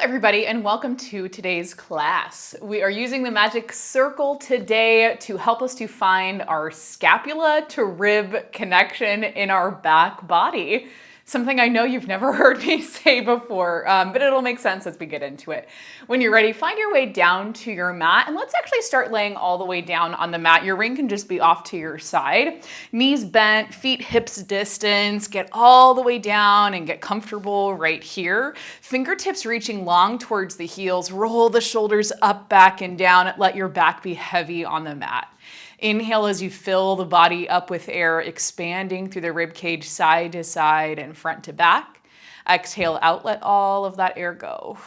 everybody, and welcome to today's class. We are using the magic circle today to help us to find our scapula to rib connection in our back body. Something I know you've never heard me say before, but it'll make sense as we get into it. When you're ready, find your way down to your mat, and let's actually start laying all the way down on the mat. Your ring can just be off to your side. Knees bent, feet hips distance. Get all the way down and get comfortable right here. Fingertips reaching long towards the heels. Roll the shoulders up, back, and down. Let your back be heavy on the mat. Inhale as you fill the body up with air, expanding through the rib cage side to side and front to back. Exhale out, let all of that air go.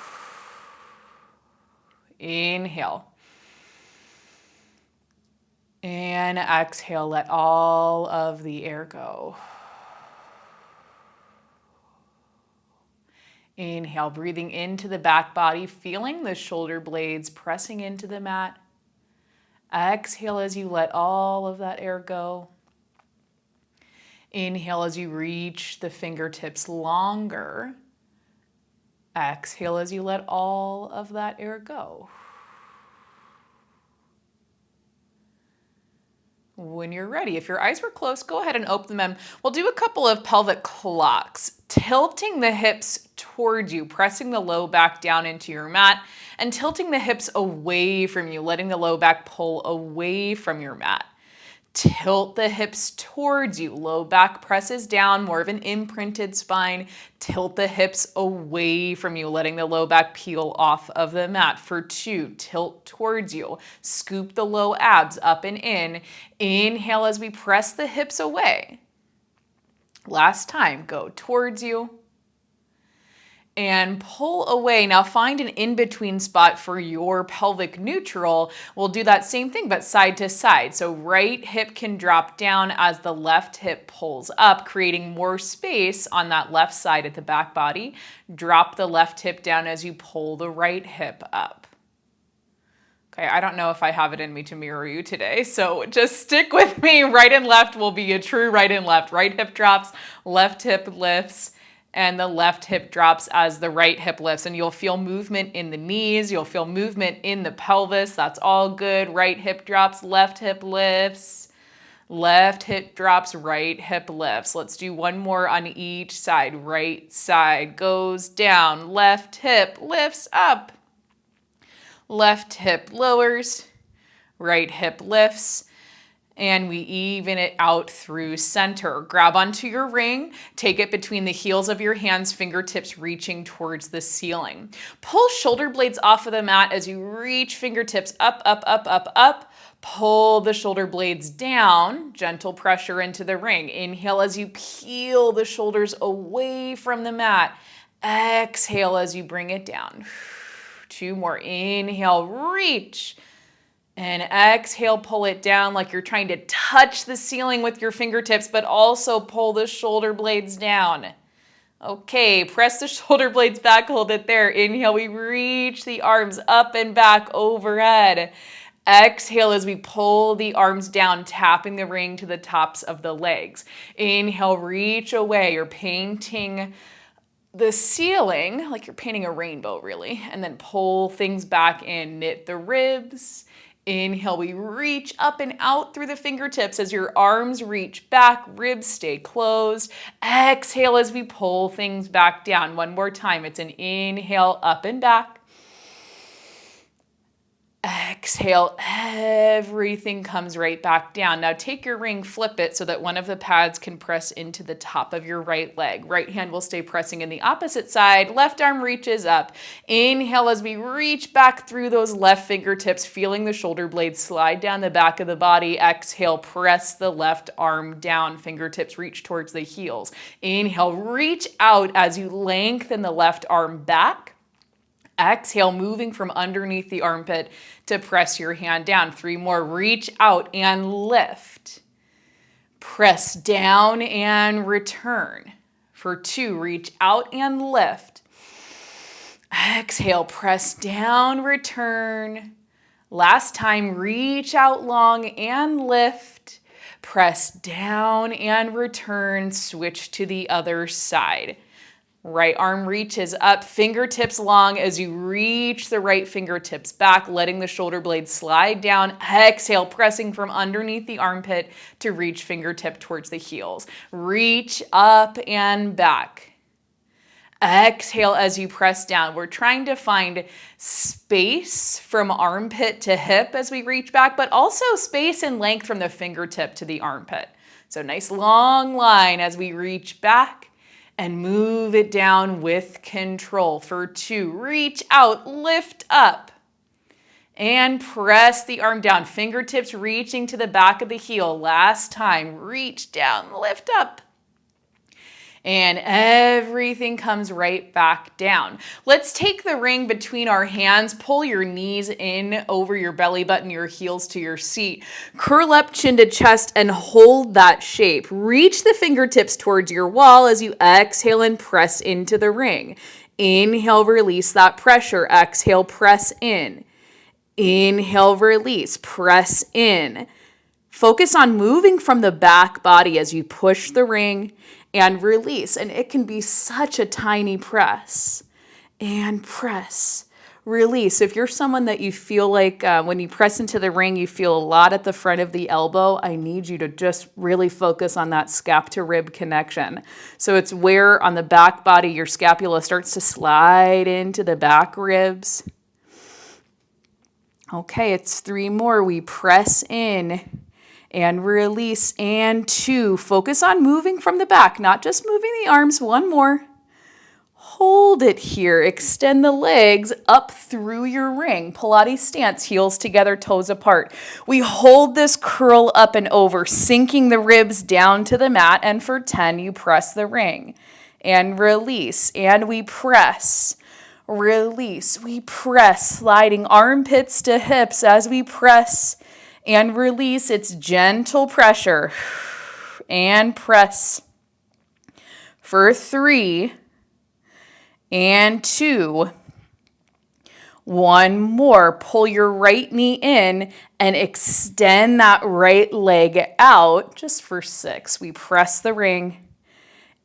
Inhale. And exhale, let all of the air go. Inhale, breathing into the back body, feeling the shoulder blades pressing into the mat. Exhale as you let all of that air go. Inhale as you reach the fingertips longer. Exhale as you let all of that air go. When you're ready, if your eyes were closed, go ahead and open them. We'll do a couple of pelvic clocks, tilting the hips towards you, pressing the low back down into your mat, and tilting the hips away from you, letting the low back pull away from your mat. Tilt the hips towards you. Low back presses down, more of an imprinted spine. Tilt the hips away from you, letting the low back peel off of the mat. For 2, tilt towards you. Scoop the low abs up and in. Inhale as we press the hips away. Last time, go towards you. And pull away. Now find an in-between spot for your pelvic neutral. We'll do that same thing, but side to side. So right hip can drop down as the left hip pulls up, creating more space on that left side at the back body. Drop the left hip down as you pull the right hip up. Okay, I don't know if I have it in me to mirror you today, so just stick with me. Right and left will be a true right and left. Right hip drops, left hip lifts, and the left hip drops as the right hip lifts. And you'll feel movement in the knees. You'll feel movement in the pelvis. That's all good. Right hip drops, left hip lifts. Left hip drops, right hip lifts. Let's do one more on each side. Right side goes down. Left hip lifts up. Left hip lowers. Right hip lifts. And we even it out through center. Grab onto your ring, take it between the heels of your hands, fingertips reaching towards the ceiling. Pull shoulder blades off of the mat as you reach fingertips up, up, up, up, up. Pull the shoulder blades down, gentle pressure into the ring. Inhale as you peel the shoulders away from the mat. Exhale as you bring it down. 2 more. Inhale, reach. And exhale, pull it down like you're trying to touch the ceiling with your fingertips, but also pull the shoulder blades down. Okay, press the shoulder blades back, hold it there. Inhale, we reach the arms up and back overhead. Exhale as we pull the arms down, tapping the ring to the tops of the legs. Inhale, reach away. You're painting the ceiling like you're painting a rainbow, really. And then pull things back in, knit the ribs. Inhale, we reach up and out through the fingertips as your arms reach back, ribs stay closed. Exhale as we pull things back down. One more time. It's an inhale, up and back. Exhale, everything comes right back down. Now take your ring, flip it so that one of the pads can press into the top of your right leg. Right hand will stay pressing in the opposite side. Left arm reaches up. Inhale as we reach back through those left fingertips, feeling the shoulder blades slide down the back of the body. Exhale, press the left arm down. Fingertips reach towards the heels. Inhale, reach out as you lengthen the left arm back. Exhale, moving from underneath the armpit to press your hand down. 3 more. Reach out and lift. Press down and return. For 2, reach out and lift. Exhale, press down, return. Last time, reach out long and lift. Press down and return. Switch to the other side. Right arm reaches up, fingertips long as you reach the right fingertips back, letting the shoulder blades slide down. Exhale, pressing from underneath the armpit to reach fingertip towards the heels. Reach up and back. Exhale as you press down. We're trying to find space from armpit to hip as we reach back, but also space and length from the fingertip to the armpit. So nice long line as we reach back and move it down with control. For 2, reach out, lift up, and press the arm down. Fingertips reaching to the back of the heel. Last time, reach down, lift up. And everything comes right back down. Let's take the ring between our hands, pull your knees in over your belly button, your heels to your seat. Curl up chin to chest and hold that shape. Reach the fingertips towards your wall as you exhale and press into the ring. Inhale, release that pressure. Exhale, press in. Inhale, release, press in. Focus on moving from the back body as you push the ring and release. And it can be such a tiny press. And press, release. If you're someone that you feel like when you press into the ring, you feel a lot at the front of the elbow, I need you to just really focus on that scap to rib connection. So it's where on the back body your scapula starts to slide into the back ribs. Okay, it's 3 more. We press in and release, and 2. Focus on moving from the back, not just moving the arms. 1 more. Hold it here. Extend the legs up through your ring. Pilates stance, heels together, toes apart. We hold this curl up and over, sinking the ribs down to the mat, and for 10, you press the ring. And release, and we press. Release, we press, sliding armpits to hips as we press and release. It's gentle pressure and press for 3 and 2. 1 more. Pull your right knee in and extend that right leg out just for 6. We press the ring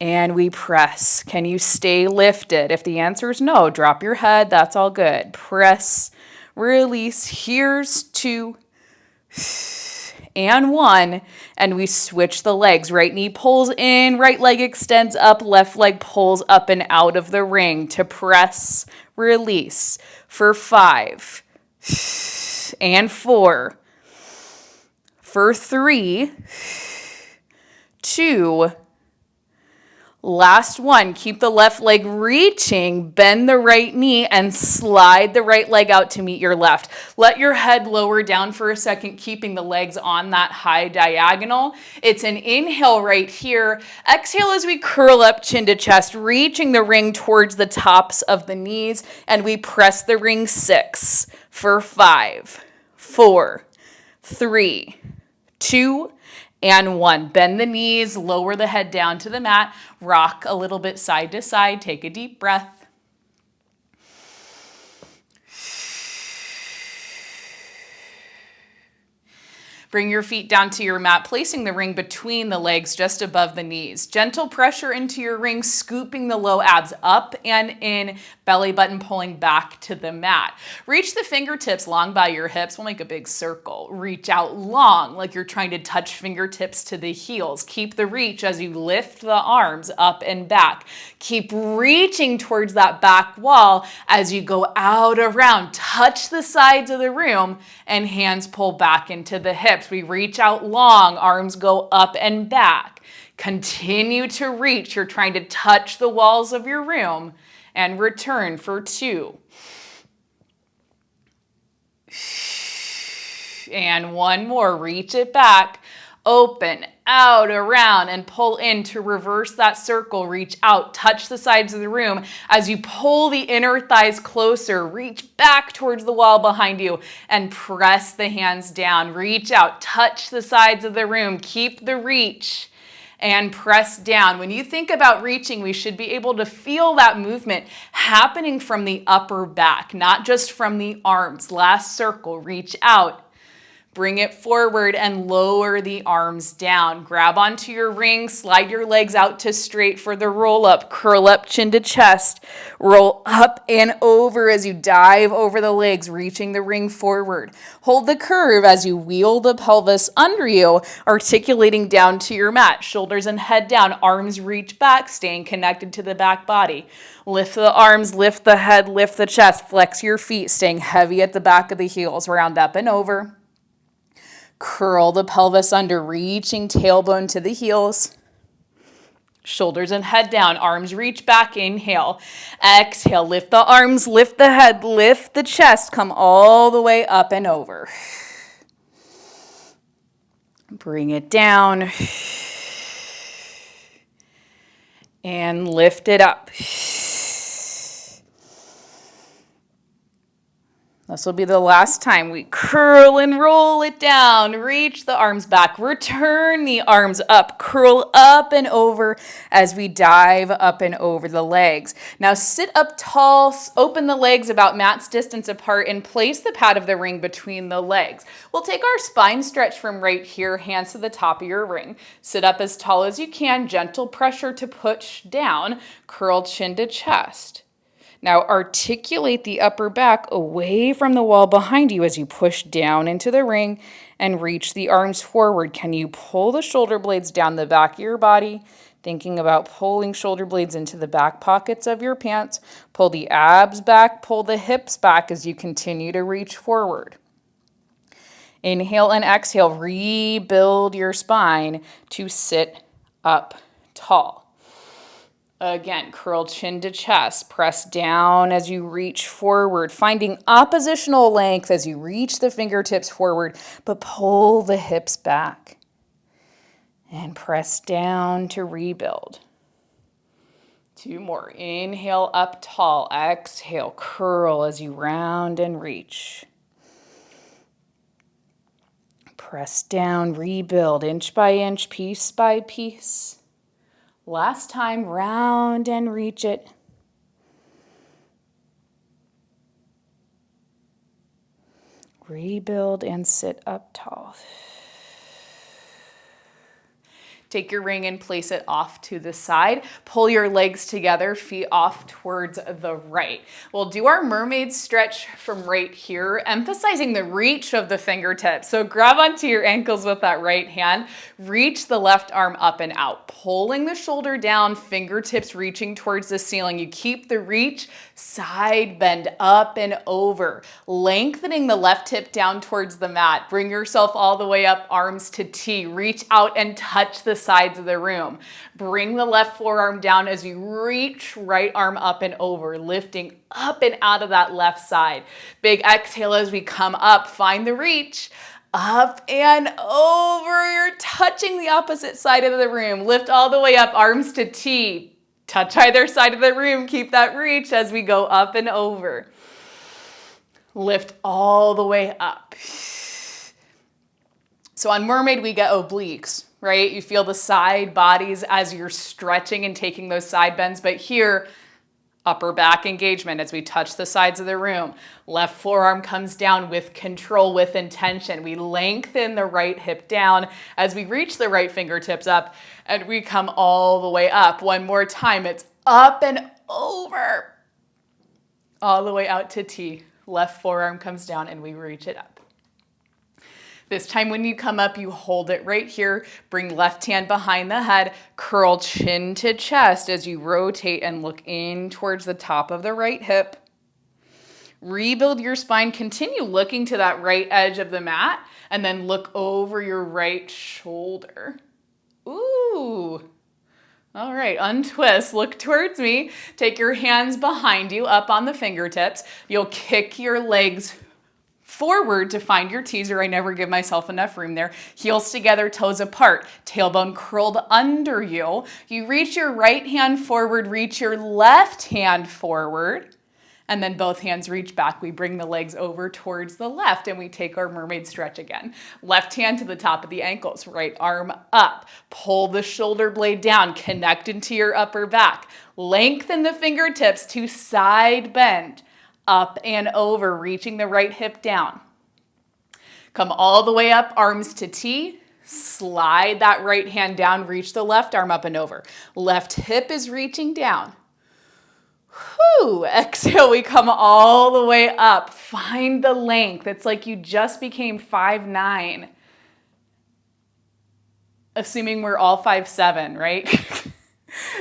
and we press. Can you stay lifted? If the answer is no, drop your head. That's all good. Press, release. Here's 2 and 1, and we switch the legs. Right knee pulls in, right leg extends up, left leg pulls up and out of the ring to press, release for 5 and 4, for 3, 2, last 1. Keep the left leg reaching, bend the right knee, and slide the right leg out to meet your left. Let your head lower down for a second, keeping the legs on that high diagonal. It's an inhale right here. Exhale as we curl up chin to chest, reaching the ring towards the tops of the knees, and we press the ring 6 for 5, 4, 3, 2, and 1. Bend the knees, lower the head down to the mat, rock a little bit side to side, take a deep breath. Bring your feet down to your mat, placing the ring between the legs just above the knees. Gentle pressure into your ring, scooping the low abs up and in, belly button pulling back to the mat. Reach the fingertips long by your hips. We'll make a big circle. Reach out long like you're trying to touch fingertips to the heels. Keep the reach as you lift the arms up and back. Keep reaching towards that back wall as you go out around. Touch the sides of the room and hands pull back into the hips. We reach out long, arms go up and back. Continue to reach. You're trying to touch the walls of your room and return for 2. And 1 more. Reach it back. Open, out, around, and pull in to reverse that circle. Reach out, touch the sides of the room. As you pull the inner thighs closer, reach back towards the wall behind you and press the hands down. Reach out, touch the sides of the room. Keep the reach and press down. When you think about reaching, we should be able to feel that movement happening from the upper back, not just from the arms. Last circle, reach out. Bring it forward and lower the arms down. Grab onto your ring, slide your legs out to straight for the roll up. Curl up, chin to chest. Roll up and over as you dive over the legs, reaching the ring forward. Hold the curve as you wheel the pelvis under you, articulating down to your mat. Shoulders and head down, arms reach back, staying connected to the back body. Lift the arms, lift the head, lift the chest. Flex your feet, staying heavy at the back of the heels. Round up and over. Curl the pelvis under, reaching tailbone to the heels. Shoulders and head down, arms reach back, inhale. Exhale, lift the arms, lift the head, lift the chest, come all the way up and over. Bring it down. And lift it up. This will be the last time we curl and roll it down. Reach the arms back. Return the arms up. Curl up and over as we dive up and over the legs. Now sit up tall. Open the legs about mat's distance apart and place the pad of the ring between the legs. We'll take our spine stretch from right here, hands to the top of your ring. Sit up as tall as you can. Gentle pressure to push down. Curl chin to chest. Now articulate the upper back away from the wall behind you as you push down into the ring and reach the arms forward. Can you pull the shoulder blades down the back of your body? Thinking about pulling shoulder blades into the back pockets of your pants. Pull the abs back, pull the hips back as you continue to reach forward. Inhale and exhale, rebuild your spine to sit up tall. Again, curl chin to chest, press down as you reach forward, finding oppositional length as you reach the fingertips forward, but pull the hips back. And press down to rebuild. 2 more. Inhale up tall, exhale, curl as you round and reach. Press down, rebuild, inch by inch, piece by piece. Last time, round and reach it. Rebuild and sit up tall. Take your ring and place it off to the side. Pull your legs together, feet off towards the right. We'll do our mermaid stretch from right here, emphasizing the reach of the fingertips. So grab onto your ankles with that right hand. Reach the left arm up and out, pulling the shoulder down, fingertips reaching towards the ceiling. You keep the reach, side bend up and over, lengthening the left hip down towards the mat. Bring yourself all the way up, arms to T. Reach out and touch the sides of the room. Bring the left forearm down as you reach right arm up and over, lifting up and out of that left side. Big exhale as we come up. Find the reach. Up and over. You're touching the opposite side of the room. Lift all the way up, arms to T. Touch either side of the room. Keep that reach as we go up and over. Lift all the way up. So on Mermaid, we get obliques, right? You feel the side bodies as you're stretching and taking those side bends. But here, upper back engagement as we touch the sides of the room. Left forearm comes down with control, with intention. We lengthen the right hip down as we reach the right fingertips up and we come all the way up. One more time. It's up and over. All the way out to T. Left forearm comes down and we reach it up. This time when you come up, you hold it right here. Bring left hand behind the head. Curl chin to chest as you rotate and look in towards the top of the right hip. Rebuild your spine. Continue looking to that right edge of the mat and then look over your right shoulder. Ooh. All right, untwist, look towards me. Take your hands behind you, up on the fingertips. You'll kick your legs forward to find your teaser. I never give myself enough room there. Heels together, toes apart, tailbone curled under you. You reach your right hand forward, reach your left hand forward, and then both hands reach back. We bring the legs over towards the left and we take our mermaid stretch again. Left hand to the top of the ankles, right arm up. Pull the shoulder blade down, connect into your upper back. Lengthen the fingertips to side bend. Up and over, reaching the right hip down. Come all the way up, arms to T. Slide that right hand down, reach the left arm up and over. Left hip is reaching down. Whew. Exhale, we come all the way up. Find the length. It's like you just became 5'9". Assuming we're all 5'7", right?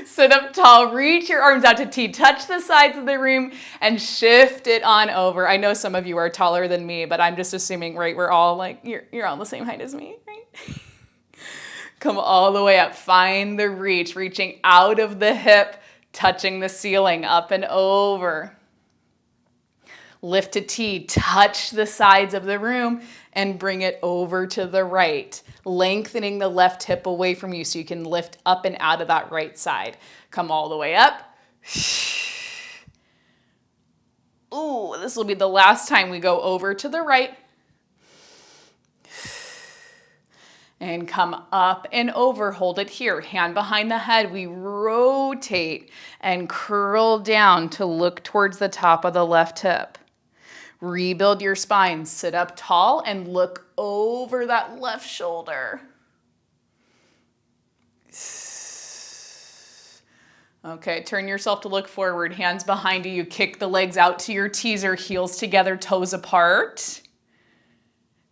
Sit up tall, reach your arms out to T, touch the sides of the room, and shift it on over. I know some of you are taller than me, but I'm just assuming, right, we're all like, you're all the same height as me, right? Come all the way up. Find the reach, reaching out of the hip, touching the ceiling, up and over. Lift to T, touch the sides of the room, and bring it over to the right, lengthening the left hip away from you so you can lift up and out of that right side. Come all the way up. Ooh, this will be the last time we go over to the right. And come up and over. Hold it here. Hand behind the head. We rotate and curl down to look towards the top of the left hip. Rebuild your spine. Sit up tall and look over that left shoulder. Okay, turn yourself to look forward. Hands behind you. You kick the legs out to your teaser. Heels together, toes apart.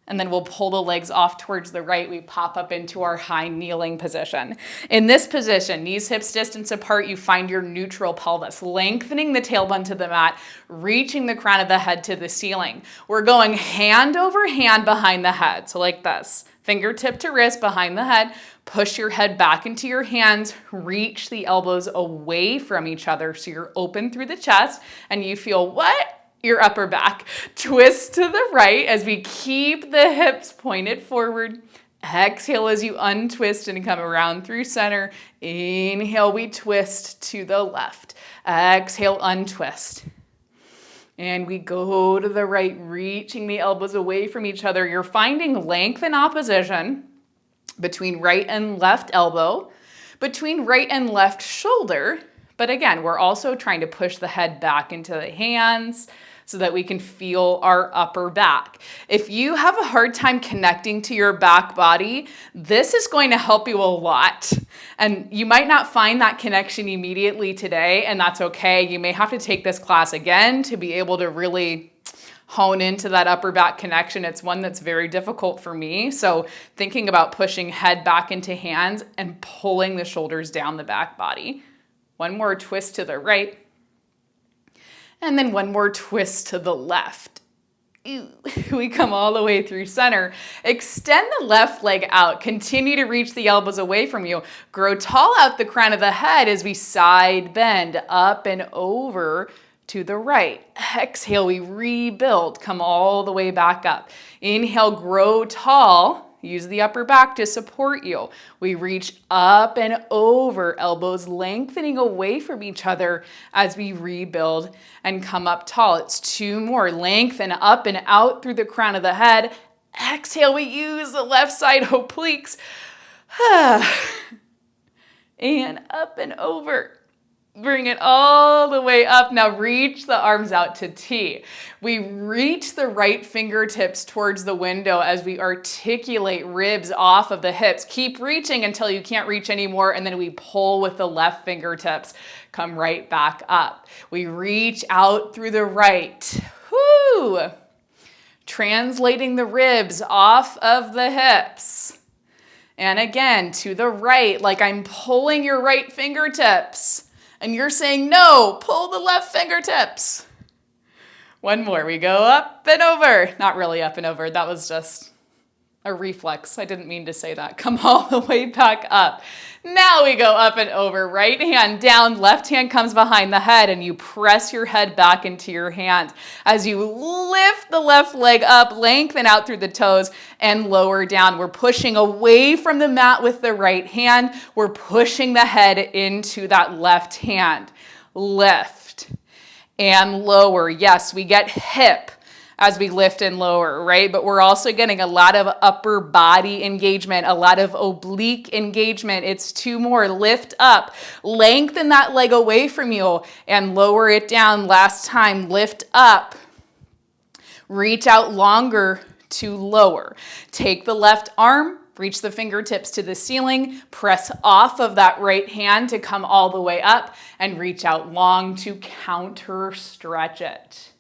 And then we'll pull the legs off towards the right. We pop up into our high kneeling position. In this position, knees, hips distance apart, you find your neutral pelvis, lengthening the tailbone to the mat, reaching the crown of the head to the ceiling. We're going hand over hand behind the head. So like this, fingertip to wrist behind the head, push your head back into your hands, reach the elbows away from each other. So you're open through the chest and you feel what? Your upper back. Twist to the right as we keep the hips pointed forward. Exhale as you untwist and come around through center. Inhale, we twist to the left. Exhale, untwist. And we go to the right, reaching the elbows away from each other. You're finding length and opposition between right and left elbow, between right and left shoulder. But again, we're also trying to push the head back into the hands so that we can feel our upper back. If you have a hard time connecting to your back body, this is going to help you a lot. And you might not find that connection immediately today, and that's okay. You may have to take this class again to be able to really hone into that upper back connection. It's one that's very difficult for me. So thinking about pushing head back into hands and pulling the shoulders down the back body. One more twist to the right. And then one more twist to the left. We come all the way through center. Extend the left leg out. Continue to reach the elbows away from you. Grow tall out the crown of the head as we side bend up and over to the right. Exhale, we rebuild. Come all the way back up. Inhale, grow tall. Use the upper back to support you. We reach up and over, elbows lengthening away from each other as we rebuild and come up tall. It's two more. Lengthen up and out through the crown of the head. Exhale, we use the left side obliques. And up and over. Bring it all the way up. Now reach the arms out to T. We reach the right fingertips towards the window as we articulate ribs off of the hips. Keep reaching until you can't reach anymore, and then we pull with the left fingertips. Come right back up. We reach out through the right. Whoo! Translating the ribs off of the hips. And again, to the right, like I'm pulling your right fingertips. And you're saying, no, pull the left fingertips. One more. We go up and over. Not really up and over. That was just a reflex. I didn't mean to say that. Come all the way back up. Now we go up and over. Right hand down. Left hand comes behind the head and you press your head back into your hand. As you lift the left leg up, lengthen out through the toes and lower down. We're pushing away from the mat with the right hand. We're pushing the head into that left hand. Lift and lower. Yes, we get hip as we lift and lower, right? But we're also getting a lot of upper body engagement, a lot of oblique engagement. It's two more. Lift up, lengthen that leg away from you and lower it down. Last time, lift up. Reach out longer to lower. Take the left arm, reach the fingertips to the ceiling, press off of that right hand to come all the way up, and reach out long to counter stretch it.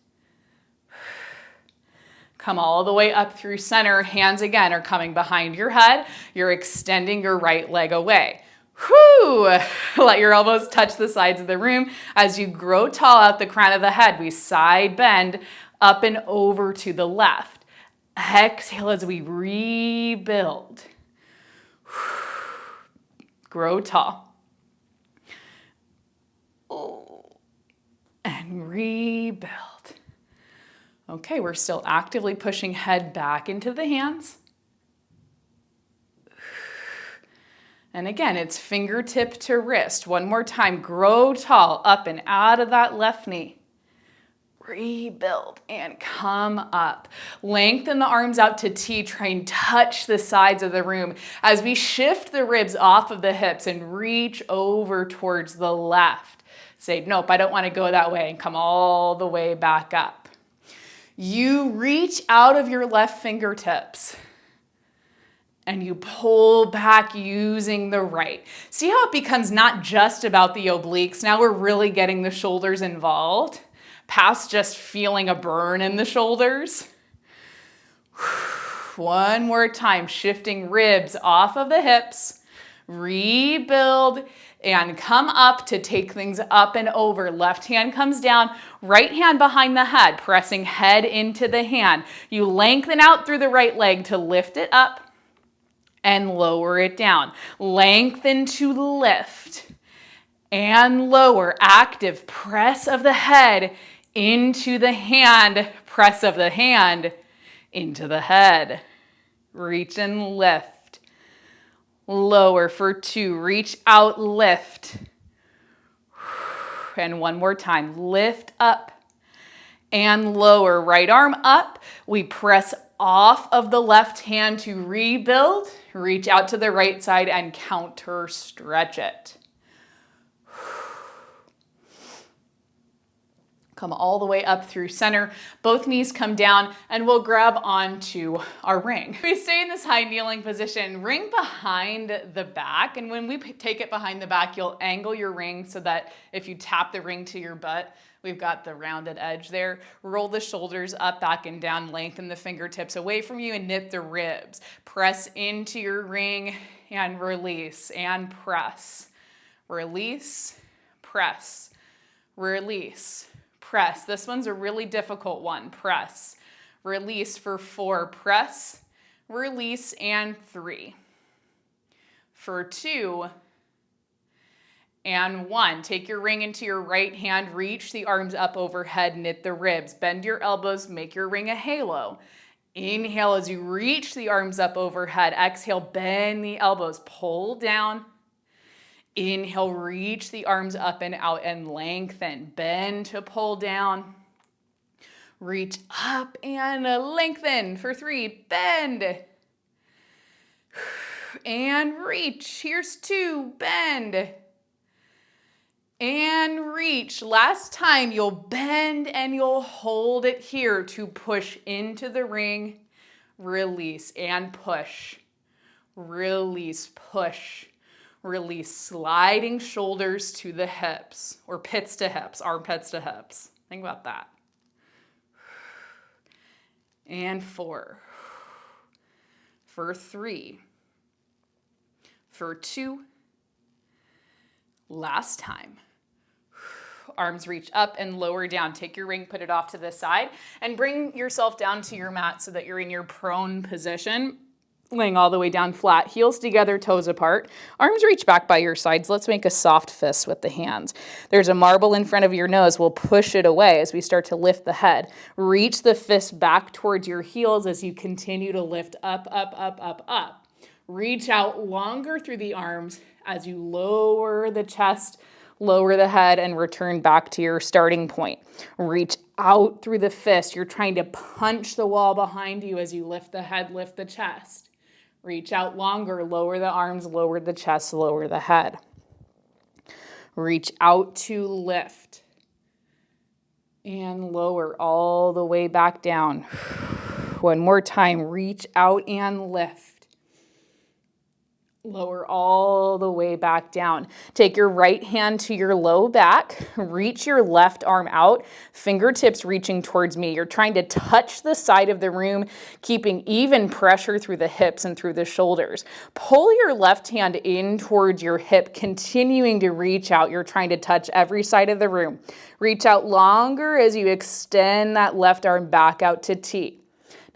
Come all the way up through center. Hands again are coming behind your head. You're extending your right leg away. Whew! Let your elbows touch the sides of the room. As you grow tall out the crown of the head, we side bend up and over to the left. Exhale as we rebuild. Grow tall. And rebuild. Okay, we're still actively pushing head back into the hands. And again, it's fingertip to wrist. One more time, grow tall, up and out of that left knee. Rebuild and come up. Lengthen the arms out to T. Try and touch the sides of the room as we shift the ribs off of the hips and reach over towards the left. Say, nope, I don't want to go that way, and come all the way back up. You reach out of your left fingertips and you pull back using the right. See how it becomes not just about the obliques. Now we're really getting the shoulders involved, past just feeling a burn in the shoulders. One more time, shifting ribs off of the hips, rebuild, and come up to take things up and over. Left hand comes down, right hand behind the head, pressing head into the hand. You lengthen out through the right leg to lift it up and lower it down. Lengthen to lift and lower. Active press of the head into the hand, press of the hand into the head. Reach and lift. Lower for 2. Reach out, lift. And one more time. Lift up and lower. Right arm up. We press off of the left hand to rebuild. Reach out to the right side and counter stretch it. Come all the way up through center. Both knees come down and we'll grab onto our ring. We stay in this high kneeling position, ring behind the back. And when we take it behind the back, you'll angle your ring so that if you tap the ring to your butt, we've got the rounded edge there. Roll the shoulders up, back, and down. Lengthen the fingertips away from you and knit the ribs. Press into your ring and release and press. Release, press, release. Press. This one's a really difficult one. Press. Release for 4. Press, release, and 3. For 2 and 1. Take your ring into your right hand. Reach the arms up overhead. Knit the ribs. Bend your elbows. Make your ring a halo. Inhale as you reach the arms up overhead. Exhale, bend the elbows. Pull down. Inhale, reach the arms up and out and lengthen. Bend to pull down. Reach up and lengthen. For 3, bend. And reach. Here's 2, bend. And reach. Last time, you'll bend and you'll hold it here to push into the ring. Release and push. Release, push. Release, sliding shoulders to the hips, or pits to hips, armpits to hips. Think about that. And 4. For 3. For 2. Last time. Arms reach up and lower down. Take your ring, put it off to the side, and bring yourself down to your mat so that you're in your prone position. Laying all the way down flat, heels together, toes apart. Arms reach back by your sides. Let's make a soft fist with the hands. There's a marble in front of your nose. We'll push it away as we start to lift the head. Reach the fist back towards your heels as you continue to lift up, up, up, up, up. Reach out longer through the arms as you lower the chest, lower the head, and return back to your starting point. Reach out through the fist. You're trying to punch the wall behind you as you lift the head, lift the chest. Reach out longer, lower the arms, lower the chest, lower the head. Reach out to lift and lower all the way back down. One more time, reach out and lift. Lower all the way back down. Take your right hand to your low back, reach your left arm out, fingertips reaching towards me. You're trying to touch the side of the room, keeping even pressure through the hips and through the shoulders. Pull your left hand in towards your hip, continuing to reach out. You're trying to touch every side of the room. Reach out longer as you extend that left arm back out to T.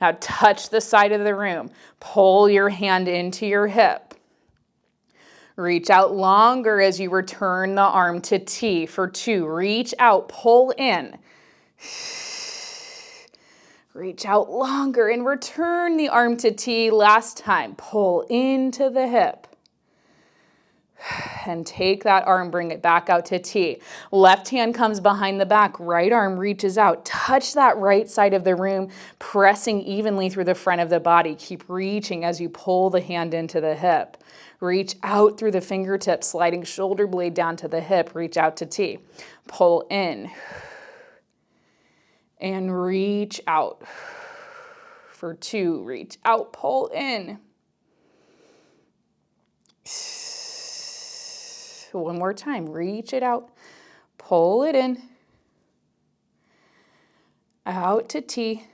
Now touch the side of the room. Pull your hand into your hip. Reach out longer as you return the arm to T for 2. Reach out, pull in. Reach out longer and return the arm to T. Last time, pull into the hip. And take that arm, bring it back out to T. Left hand comes behind the back, right arm reaches out. Touch that right side of the room, pressing evenly through the front of the body. Keep reaching as you pull the hand into the hip. Reach out through the fingertips, sliding shoulder blade down to the hip. Reach out to T. Pull in. And reach out. For 2, reach out, pull in. One more time, reach it out. Pull it in. Out to T.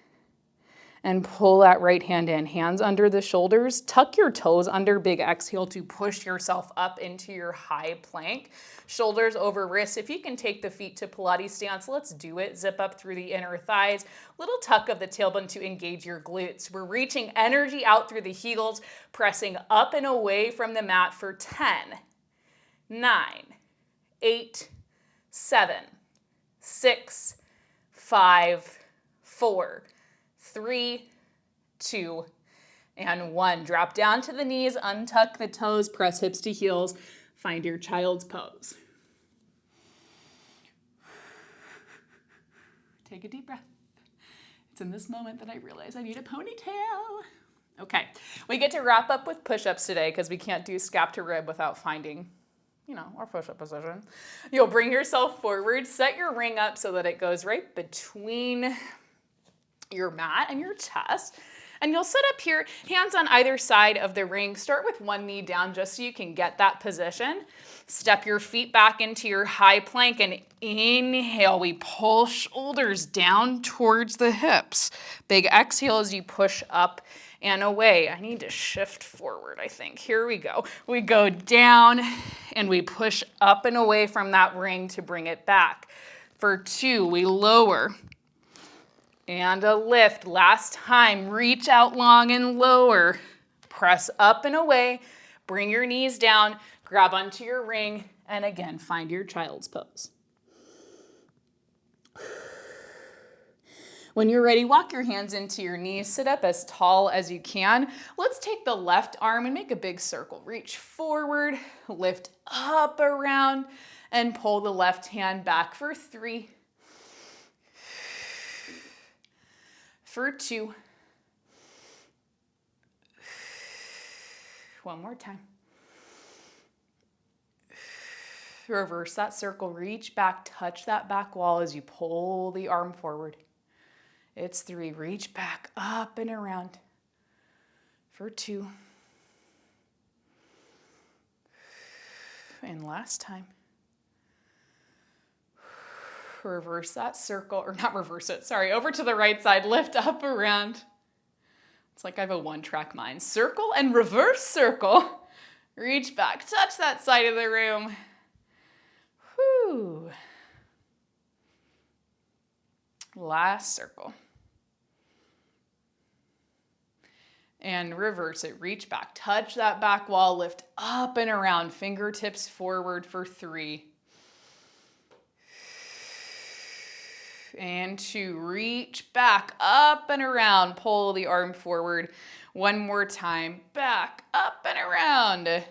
And pull that right hand in. Hands under the shoulders. Tuck your toes under. Big exhale to push yourself up into your high plank. Shoulders over wrists. If you can take the feet to Pilates stance, let's do it. Zip up through the inner thighs. Little tuck of the tailbone to engage your glutes. We're reaching energy out through the heels, pressing up and away from the mat for 10, 9, 8, 7, 6, 5, 4, 3, 2, and 1. Drop down to the knees, untuck the toes, press hips to heels, find your child's pose. Take a deep breath. It's in this moment that I realize I need a ponytail. Okay, we get to wrap up with push-ups today because we can't do scap to rib without finding our push-up position. You'll bring yourself forward, set your ring up so that it goes right between your mat and your chest. And you'll sit up here, hands on either side of the ring. Start with one knee down just so you can get that position. Step your feet back into your high plank and inhale. We pull shoulders down towards the hips. Big exhale as you push up and away. I need to shift forward, I think. Here we go. We go down and we push up and away from that ring to bring it back. For 2, we lower. And a lift. Last time, reach out long and lower. Press up and away. Bring your knees down. Grab onto your ring. And again, find your child's pose. When you're ready, walk your hands into your knees. Sit up as tall as you can. Let's take the left arm and make a big circle. Reach forward, lift up around, and pull the left hand back for 3. For 2. One more time. Reverse that circle, reach back, touch that back wall as you pull the arm forward. It's 3, reach back, up and around. For 2. And last time. Reverse that circle, or not reverse it, sorry, over to the right side, lift up around. It's like I have a one-track mind. Circle and reverse circle. Reach back, touch that side of the room. Whew. Last circle. And reverse it, reach back, touch that back wall, lift up and around, fingertips forward for 3. And 2, reach back, up and around, pull the arm forward. One more time, back, up and around.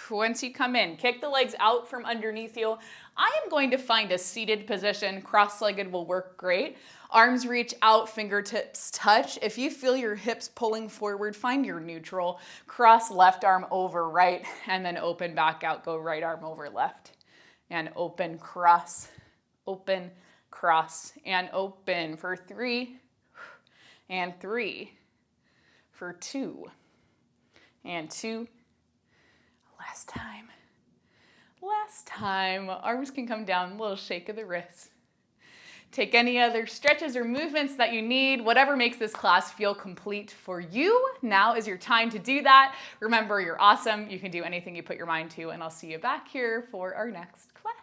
Once you come in, kick the legs out from underneath you. I am going to find a seated position. Cross-legged will work great. Arms reach out, fingertips touch. If you feel your hips pulling forward, find your neutral. Cross left arm over right, and then open back out. Go right arm over left. And open, cross, cross and open for 3 and 3 for 2 and 2. Last time. Last time. Arms can come down, a little shake of the wrists. Take any other stretches or movements that you need, whatever makes this class feel complete for you. Now is your time to do that. Remember, you're awesome. You can do anything you put your mind to, and I'll see you back here for our next class.